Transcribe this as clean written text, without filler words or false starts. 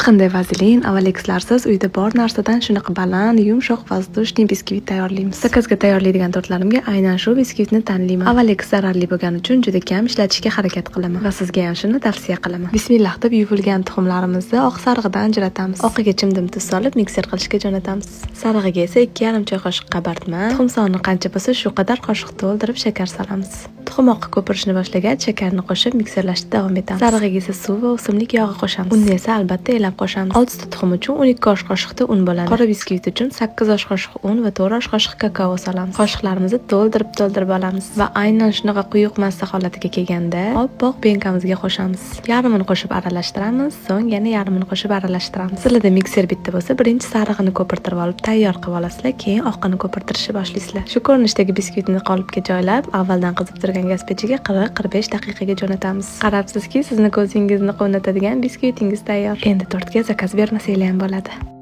qanday vazelin, avalexlarsiz uyda bor narsadan shunaqa baland, yumshoq воздушный biskvit tayyorlaymiz. Zakazga tayyorlaydigan tortlarimga aynan shu biskvitni tanlayman. Avalex zararli bo'lgani uchun juda kam ishlatishga harakat qilaman va sizga ham shuni tavsiya qilaman. Bismillah deb yuvilgan tuxumlarimizni oq sarig'idan ajratamiz. Oqiga chimdim tuz solib mikser qilishga jo'natamiz. Sarig'iga esa 2,5 choy qoshiq qabartma, tuxum soni qancha bo'lsa shu qadar qoshiq to'ldirib shakar solamiz. Tuxum oqi ko'pirishni boshlagach, shakarni qo'shib mikserlashda davom etamiz. Sarig'iga esa suv va o'simlik yog'i qo'shamiz. Unni esa albatta elab qo'shamiz. 6 ta tuxum uchun 12 osh qoshiqda un bo'ladi. Qora biskvit uchun 8 osh qoshiq un va 4 osh qoshiq kakao solamiz. Qoshiqlarimizni to'ldirib olamiz va aynan shunaqa quyuq massa holatiga kelganda oppoq penkamizga qo'shamiz. Yarmini qo'shib aralashtiramiz, so'ng yana yarmini qo'shib aralashtiramiz. Sizlarda mikser bitta bo'lsa, birinchi sarig'ini ko'pirtirib olib tayyor qilib olasizlar, keyin oqini ko'pirtirishni boshlaysiz. Shu ko'rinishdagi biskvitni qolipga joylab, avvaldan qizib turgan gaz pechiga 40-45 daqiqaga jo'natamiz. Qarabsizki, sizni ko'zingizni quvnatadigan biskvitingiz tayyor. Endi tortga zakaz bermasanglar ham bo'ladi.